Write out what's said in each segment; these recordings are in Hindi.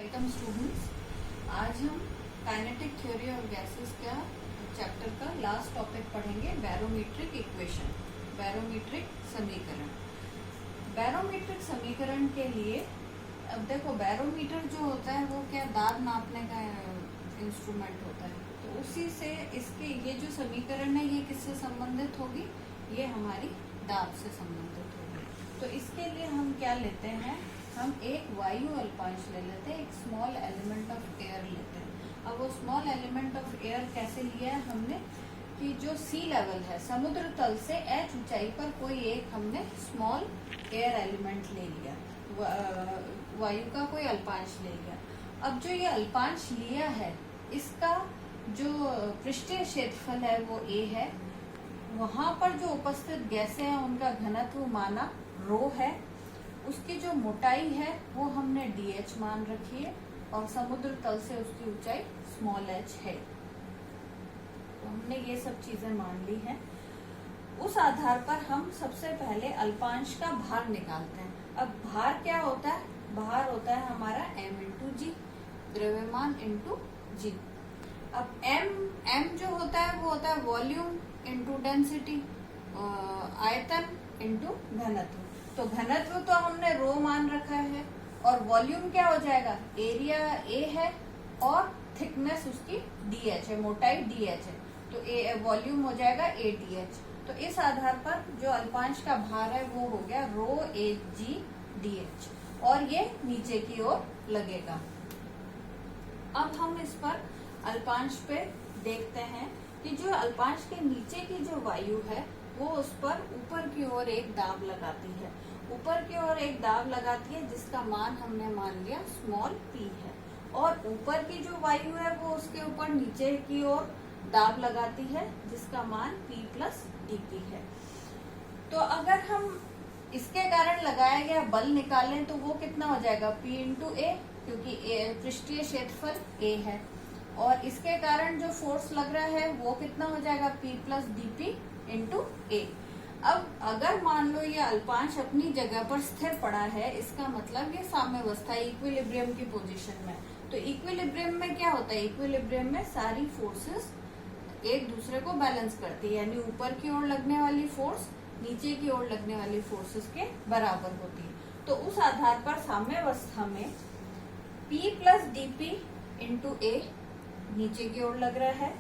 Welcome students. आज हम काइनेटिक थ्योरी ऑफ गैसेस का चैप्टर का लास्ट टॉपिक पढ़ेंगे, बैरोमीट्रिक इक्वेशन, बैरोमीट्रिक समीकरण। बैरोमीट्रिक समीकरण के लिए अब देखो, बैरोमीटर जो होता है वो क्या दाब नापने का इंस्ट्रूमेंट होता है, तो उसी से इसके ये जो समीकरण है ये किससे संबंधित होगी, ये हमारी दाब से संबंधित होगी। तो इसके लिए हम क्या लेते हैं, हम एक वायु अल्पांश ले लेते हैं, एक स्मॉल एलिमेंट ऑफ एयर लेते हैं। अब वो स्मॉल एलिमेंट ऑफ एयर कैसे लिया है हमने, कि जो सी लेवल है समुद्र तल से h ऊंचाई पर कोई एक हमने स्मॉल एयर एलिमेंट ले लिया, वायु का कोई अल्पांश ले लिया। अब जो ये अल्पांश लिया है इसका जो पृष्ठीय क्षेत्रफल है वो a है, वहां पर जो उपस्थित गैसें हैं उनका घनत्व माना रो है, उसकी जो मोटाई है वो हमने dh मान रखी है और समुद्र तल से उसकी ऊंचाई स्मॉल h है। तो हमने ये सब चीजें मान ली हैं। उस आधार पर हम सबसे पहले अल्पांश का भार निकालते हैं। अब भार क्या होता है, भार होता है हमारा m इंटू जी, द्रव्यमान इंटू जी। अब m जो होता है वो होता है वॉल्यूम इंटू डेंसिटी, आयतन इंटू घनत्व। तो घनत्व तो हमने रो मान रखा है और वॉल्यूम क्या हो जाएगा, एरिया a है और थिकनेस उसकी dh है, मोटाई dh है, तो वॉल्यूम हो जाएगा ADH। तो इस आधार पर जो अल्पांश का भार है वो हो गया रो AGDH और ये नीचे की ओर लगेगा। अब हम इस पर अल्पांश पे देखते हैं कि जो अल्पांश के नीचे की जो वायु है वो उस पर ऊपर की ओर एक दाब लगाती है, ऊपर की ओर एक दाब लगाती है जिसका मान हमने मान लिया स्मॉल p है, और ऊपर की जो वायु है वो उसके ऊपर नीचे की ओर दाब लगाती है जिसका मान p प्लस dp है। तो अगर हम इसके कारण लगाया गया बल निकालें तो वो कितना हो जाएगा, p इंटू a, क्योंकि पृष्ठीय क्षेत्रफल a है, और इसके कारण जो फोर्स लग रहा है वो कितना हो जाएगा, p plus dp into a। अब अगर मान लो ये अल्पांश अपनी जगह पर स्थिर पड़ा है, इसका मतलब ये साम्यावस्था इक्विलिब्रियम की पोजीशन में। तो इक्विलिब्रियम में क्या होता है, इक्विलिब्रियम में सारी फोर्सेस एक दूसरे को बैलेंस करती है, यानी ऊपर की ओर लगने वाली फोर्स नीचे की ओर लगने वाली फोर्सेस के बराबर होती है। तो उस आधार पर साम्यावस्था में P plus dP into A नीचे की ओर लग रहा है,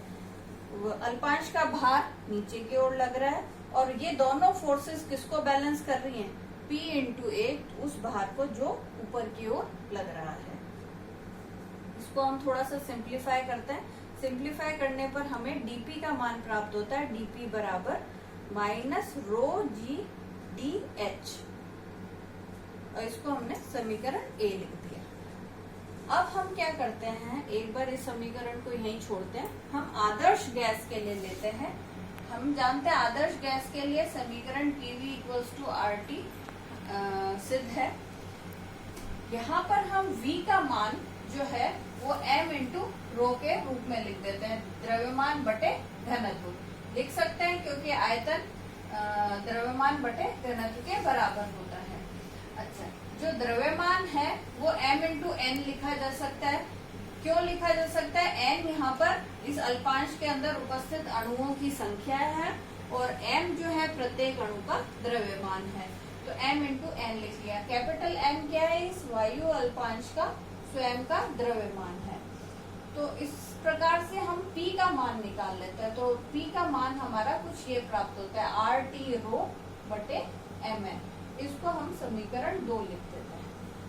अल्पांश का भार नीचे की ओर लग रहा है, और ये दोनों फोर्सेस किसको बैलेंस कर रही हैं, P इंटू A, उस भार को जो ऊपर की ओर लग रहा है। इसको हम थोड़ा सा सिंप्लीफाई करते हैं। सिंप्लीफाई करने पर हमें dP का मान प्राप्त होता है, dP बराबर minus rho G D H, और इसको हमने समीकरण A लिख दिया। अब हम क्या करते हैं, एक बार इस समीकरण को यहीं छोड़ते हैं, हम आदर्श गैस के लिए लेते हैं। हम जानते हैं आदर्श गैस के लिए समीकरण PV इक्वल्स टू RT सिद्ध है। यहाँ पर हम V का मान जो है वो m इंटू रो के रूप में लिख देते हैं, द्रव्यमान बटे घनत्व लिख सकते हैं, क्योंकि आयतन द्रव्यमान बटे घनत्व के बराबर होता है। अच्छा, जो द्रव्यमान है वो m इंटू n लिखा जा सकता है। क्यों लिखा जा सकता है, n यहाँ पर इस अल्पांश के अंदर उपस्थित अणुओं की संख्या है और m जो है प्रत्येक अणु का द्रव्यमान है, तो m इंटू n लिख लिया। कैपिटल M क्या है, इस वायु अल्पांश का स्वयं का द्रव्यमान है। तो इस प्रकार से हम P का मान निकाल लेते हैं। तो P का मान हमारा कुछ ये प्राप्त होता है, RT रो बटे mn। इसको हम समीकरण 2 लिख देते हैं।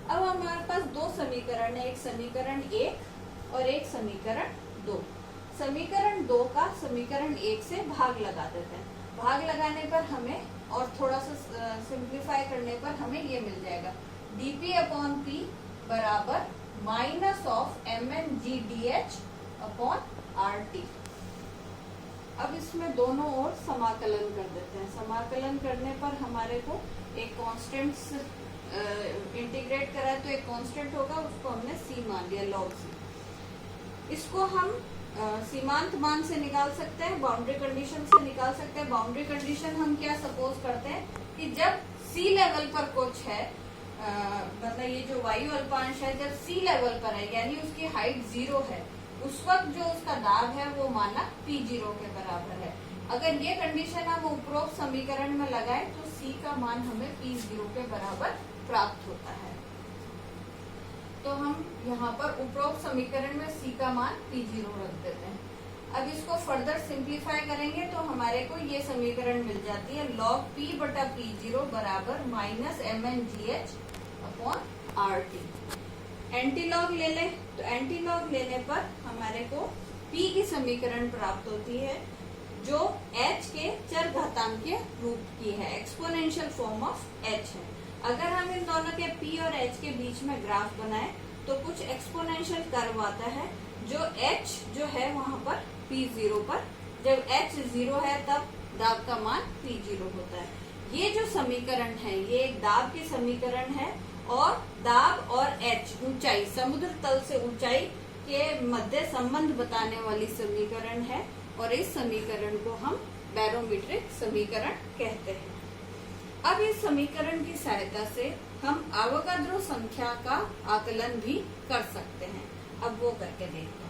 अब हमारे पास दो समीकरण है, एक समीकरण 1 और एक समीकरण 2। समीकरण 2 का समीकरण 1 से भाग लगा देते हैं। भाग लगाने पर हमें, और थोड़ा सा सिंप्लीफाई करने पर हमें ये मिल जाएगा, dP अपॉन P बराबर minus of MnGdH upon RT। अब इसमें दोनों ओर समाकलन कर देते हैं। समाकलन करने पर हमारे को एक कांस्टेंट इंटीग्रेट करा है तो एक कांस्टेंट होगा, उसको हमने c मान लिया, log c। इसको हम सीमांत मान से निकाल सकते हैं, बाउंड्री कंडीशन से निकाल सकते हैं। बाउंड्री कंडीशन हम क्या सपोज करते हैं कि जब सी लेवल पर कुछ है मतलब ये जो वायु अल्पांश है जब सी लेवल पर है यानी उसकी हाइट 0 है, उस वक्त जो उसका दाब है वो मानक P0 के बराबर है। अगर ये कंडीशन हम उपरोक्त समीकरण में लगाएं तो C का मान हमें P0 के बराबर प्राप्त होता है। तो हम यहाँ पर उपरोक्त समीकरण में C का मान P0 रख देते हैं। अब इसको फर्दर सिंप्लीफाई करेंगे तो हमारे को ये समीकरण मिल जाती है log P बटा P0 बराबर -mngh अपॉन RT। एंटीलॉग ले लें तो एंटीलॉग लेने पर हमारे को P की समीकरण प्राप्त होती है जो h के चर घातांकीय रूप की है, एक्सपोनेंशियल फॉर्म ऑफ h है। अगर हम इन दोनों के P और h के बीच में ग्राफ बनाएं तो कुछ एक्सपोनेंशियल कर्व आता है जो h जो है वहां पर P0 पर, जब h 0 है तब दाब का मान P0 होता है। ये जो समीकरण है ये एक दाब की समीकरण है और दाब और h ऊंचाई, समुद्र तल से ऊंचाई के मध्य संबंध बताने वाली समीकरण है और इस समीकरण को हम बैरोमीट्रिक समीकरण कहते हैं। अब इस समीकरण की सहायता से हम अवोगाद्रो संख्या का आकलन भी कर सकते हैं। अब वो करके देखते हैं।